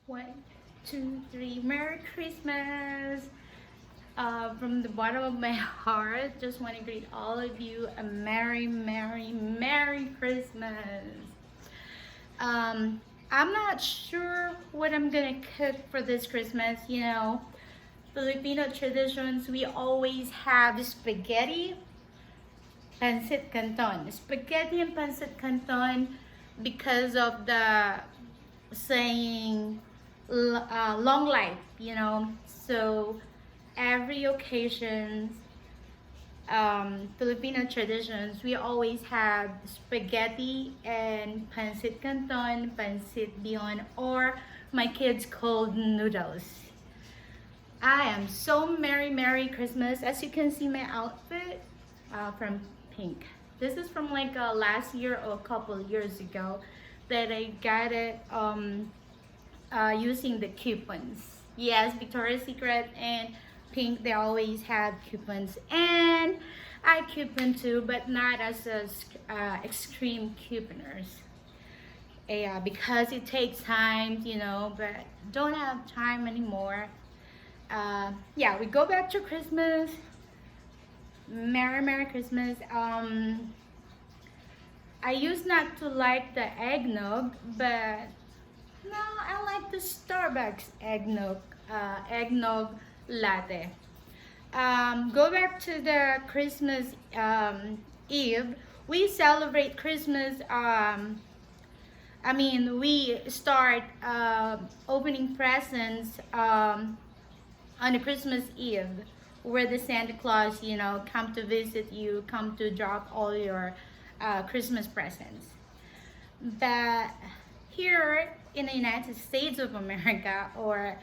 One, two, three. Merry Christmas! From the bottom of my heart, just want to greet all of you a Merry, Merry, Merry Christmas! I'm not sure what I'm gonna cook for this Christmas. You know, Filipino traditions, we always have spaghetti, pancit canton. Spaghetti and pancit canton because of the saying long life, you know. So every occasion, Filipino traditions, we always have spaghetti and pancit canton, pancit bihon, or my kids called noodles. I am so Merry Christmas. As you can see my outfit from pink. This is from like last year or a couple years ago that I got it using the coupons. Yes, Victoria's Secret and Pink, they always have coupons. And I coupon too, but not as a, extreme couponers. Yeah, because it takes time, you know, but don't have time anymore. Yeah, we go back to Christmas. Merry Christmas. I used not to like the eggnog, but no, I like the Starbucks eggnog latte. Go back to the Christmas Eve. We celebrate Christmas. We start opening presents on the Christmas Eve, where the Santa Claus, you know, come to visit you, come to drop all your Christmas presents. But here in the United States of America, or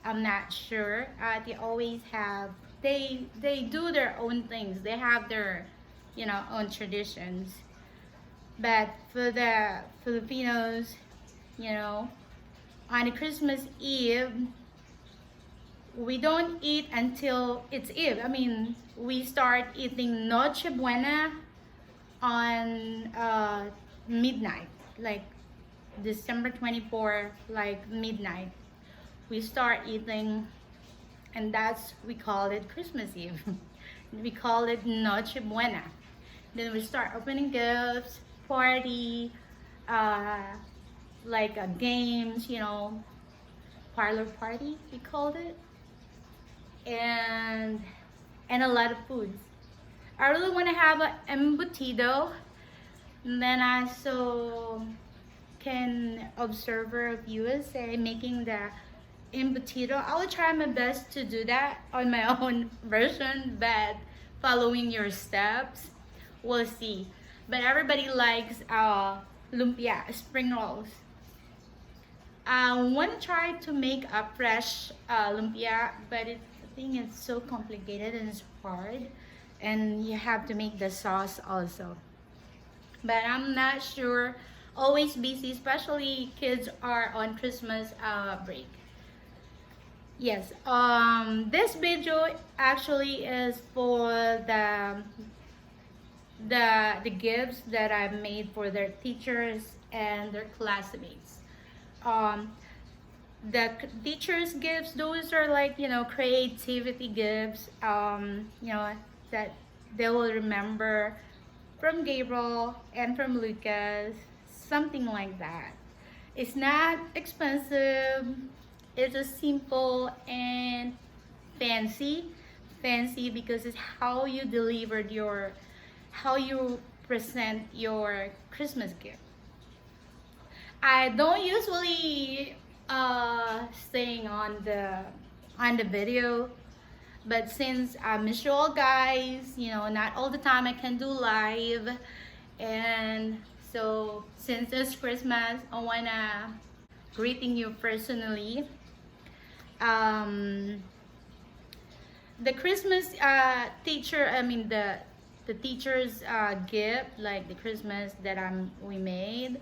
I'm not sure, they always have, they do their own things. They have their, you know, own traditions. But for the Filipinos, you know, on the Christmas Eve, we don't eat until it's Eve. I mean, we start eating nochebuena on midnight, like December 24, like midnight. We start eating, and that's, we call it Christmas Eve. We call it nochebuena. Then we start opening gifts, party, games, you know, parlor party, we called it, and a lot of foods. I really want to have an embutido. And then I also can observe of USA making the embutido. I will try my best to do that on my own version, but following your steps, we'll see. But everybody likes lumpia, spring rolls. I want to try to make a fresh lumpia, but I think it's so complicated and it's hard, and you have to make the sauce also. But I'm not sure. Always busy, especially kids are on Christmas break. Yes, this video actually is for the gifts that I made for their teachers and their classmates. The teachers gifts, those are like, you know, creativity gifts, you know, that they will remember from Gabriel and from Lucas, something like that. It's not expensive, it's just simple and fancy because it's how you delivered how you present your Christmas gift. I don't usually staying on the video, but since I miss you all guys, you know, not all the time I can do live, and so since it's Christmas, I wanna greeting you personally. The Christmas teacher, I mean the teacher's gift, like the Christmas that we made,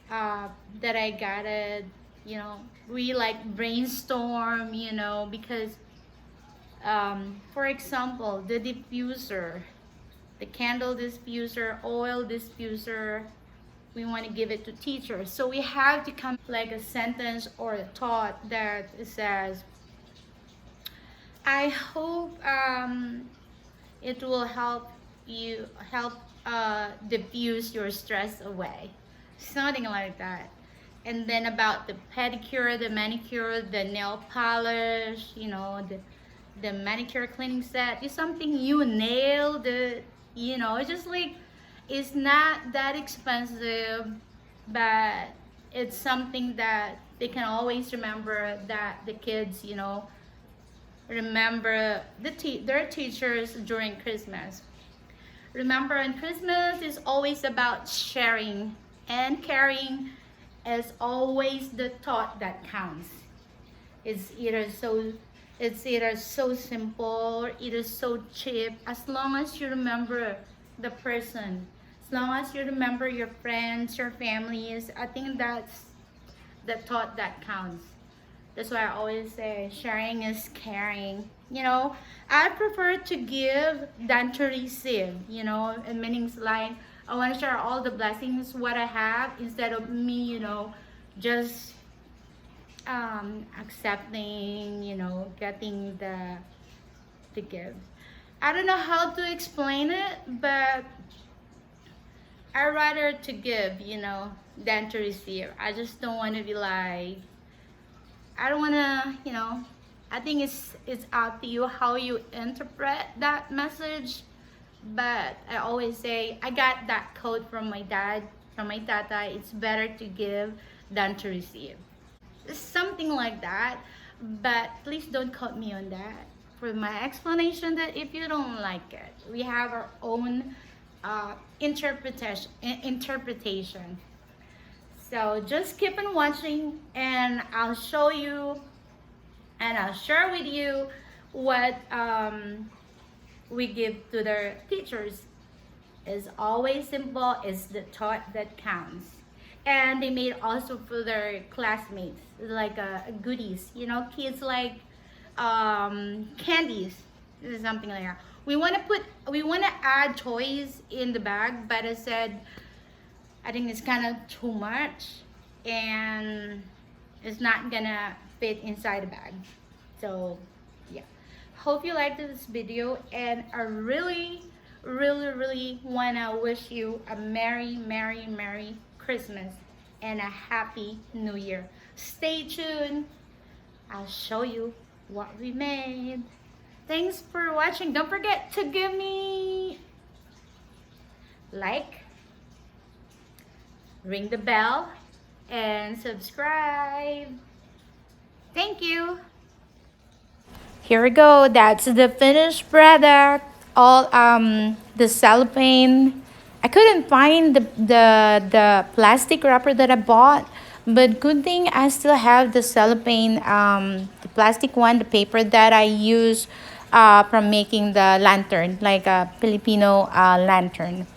that I got it, you know, we like brainstorm, you know, because for example, the candle diffuser, oil diffuser, we want to give it to teachers. So we have to come like a sentence or a thought that says, I hope it will help diffuse your stress away, something like that. And then about the pedicure, the manicure, the nail polish, the manicure cleaning set is something you nailed it. It's just like, it's not that expensive, but it's something that they can always remember, that the kids remember their teachers during Christmas. Remember, on Christmas is always about sharing, and caring is always the thought that counts. It's either so simple or either so cheap, as long as you remember the person, as long as you remember your friends, your families. I think that's the thought that counts. That's why I always say sharing is caring. I prefer to give than to receive, and meanings like I want to share all the blessings what I have, instead of me, just accepting, getting the gift. I don't know how to explain it, but I rather to give, than to receive. I just don't want to be like, I don't want to, I think it's up to you how you interpret that message. But I always say, I got that quote from my dad, from my tata, it's better to give than to receive. It's something like that, but please don't quote me on that. For my explanation, that if you don't like it, we have our own interpretation. So just keep on watching, and I'll show you, and I'll share with you what we give to their teachers. Is always simple, is the thought that counts. And they made also for their classmates, like goodies, kids like candies, something like that. We want to add toys in the bag, but I said I think it's kind of too much, and it's not gonna fit inside the bag. So yeah, hope you liked this video, and I really wanna wish you a merry Christmas and a happy New Year. Stay tuned, I'll show you what we made. Thanks for watching. Don't forget to give me like, ring the bell, and subscribe. Thank you. Here we go. That's the finished product. All the cellophane. I couldn't find the plastic wrapper that I bought, but good thing I still have the cellophane, the plastic one, the paper that I use from making the lantern, like a Filipino lantern,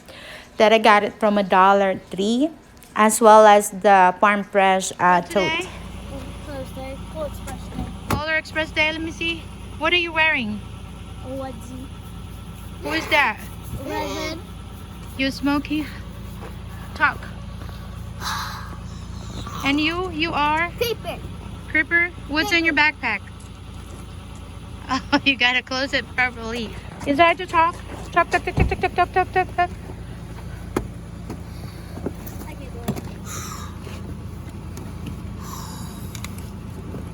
that I got it from $1.03, as well as the farm fresh tote. Thursday, Polar Express Day. Polar Express Day. Let me see. What are you wearing? A onesie. Who is that? Redhead. You, Smokey? Talk. And you are? Creeper. Creeper? What's in your backpack? Oh, you gotta close it properly. Is that to talk? Talk. I can do it.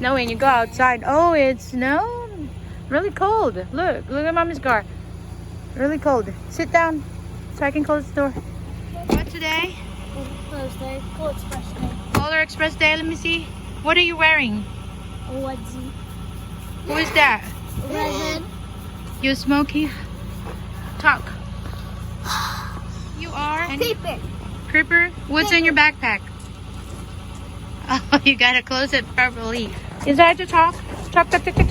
No, when you go outside, oh, it's snow. Really cold. Look at Mommy's car. Really cold. Sit down so I can close the door. What today? Thursday, Polar Express Day. Polar Express Day. Let me see. What are you wearing? A onesie. Who is that? Redhead. You, Smokey? Talk. You are? Creeper. Creeper? What's in your backpack? Oh, you gotta close it properly. Is that to talk? Talk. I can do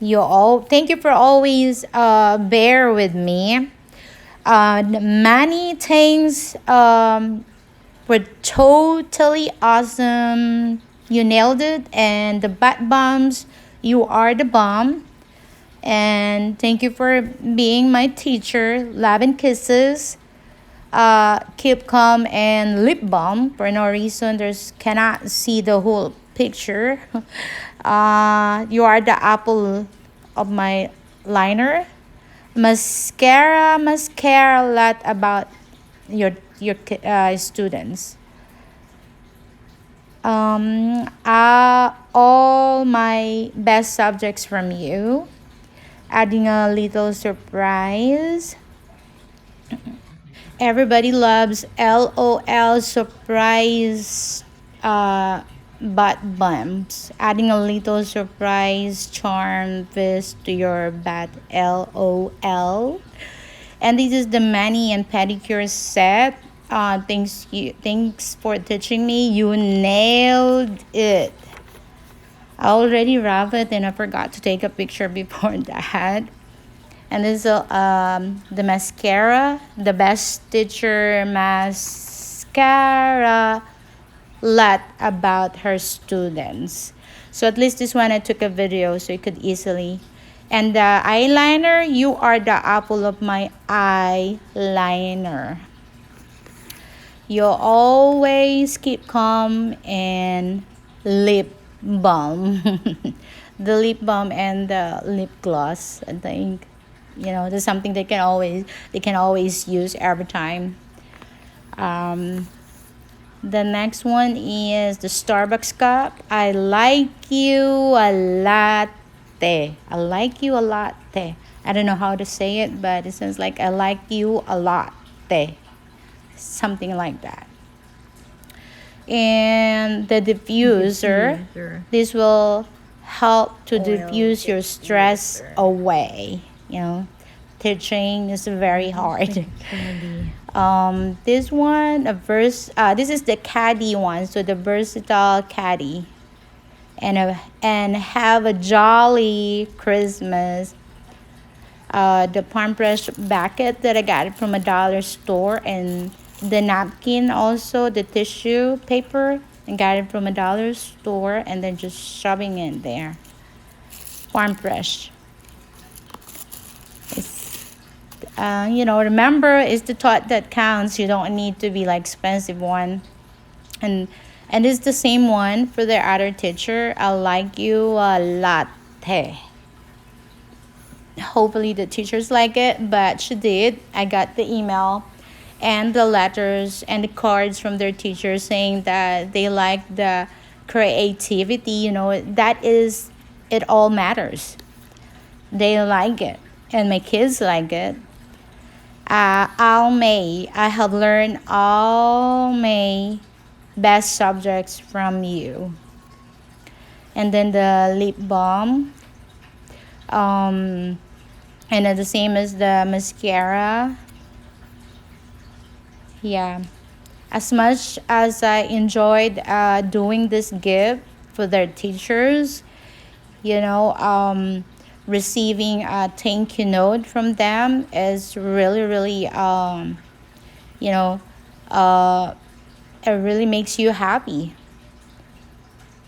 it. Thank you for always bear with me. Many things were totally awesome. You nailed it, and the butt bombs, you are the bomb. And thank you for being my teacher. Love and kisses. Keep calm and lip balm. For no reason, there's cannot see the whole picture. You are the apple of my liner. Must care a lot about your students. All my best subjects from you. Adding a little surprise. Everybody loves LOL surprise butt bumps. Adding a little surprise charm twist to your bat LOL. And this is the mani and pedicure set. Thanks for teaching me. You nailed it. I already wrapped it and I forgot to take a picture before that. And this is the mascara, the best teacher mascara lot about her students. So at least this one I took a video so you could easily. And the eyeliner, you are the apple of my eyeliner. You always keep calm and lip balm. The lip balm and the lip gloss, I think. There's something they can always use every time. The next one is the Starbucks cup. I like you a latte. I like you a latte. I don't know how to say it, but it sounds like I like you a latte. Something like that. And the diffuser. This will help to diffuse your stress away. Teaching is very hard. This one, this is the caddy one, so the versatile caddy. And have a jolly Christmas. The palm brush bucket that I got it from a dollar store, and the napkin also, the tissue paper, and got it from a dollar store, and then just shoving it there. Palm brush. Remember, it's the thought that counts. You don't need to be like expensive one. And it's the same one for the other teacher. I like you a latte. Hopefully the teachers like it, but she did. I got the email and the letters and the cards from their teachers saying that they like the creativity. That is, it all matters. They like it, and my kids like it. I have learned all my best subjects from you. And then the lip balm. And then the same as the mascara. Yeah. As much as I enjoyed doing this gift for their teachers, receiving a thank you note from them is really, really, it really makes you happy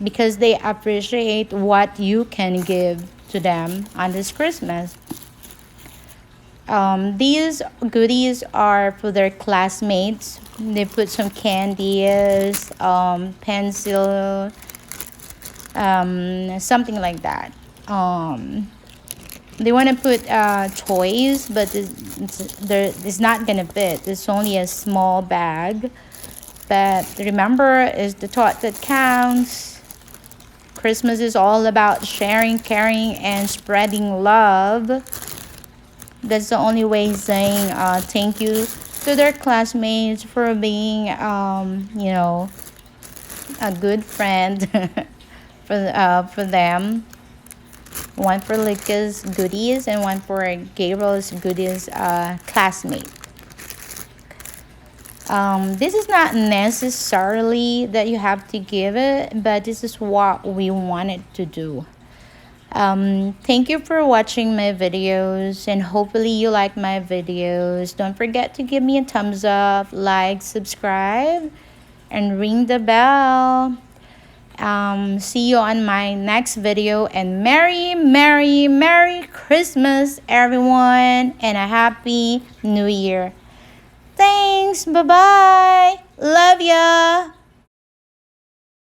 because they appreciate what you can give to them on this Christmas. These goodies are for their classmates. They put some candies, pencil, something like that. They want to put toys, but it's not gonna fit. It's only a small bag. But remember, is the thought that counts. Christmas is all about sharing, caring, and spreading love. That's the only way saying thank you to their classmates for being, a good friend for them. One for Lika's goodies and one for Gabriel's goodies classmate. This is not necessarily that you have to give it, but this is what we wanted to do. Thank you for watching my videos, and hopefully you like my videos. Don't forget to give me a thumbs up, like, subscribe, and ring the bell. See you on my next video, and Merry Christmas, everyone, and a Happy New Year. Thanks. Bye-bye. Love ya.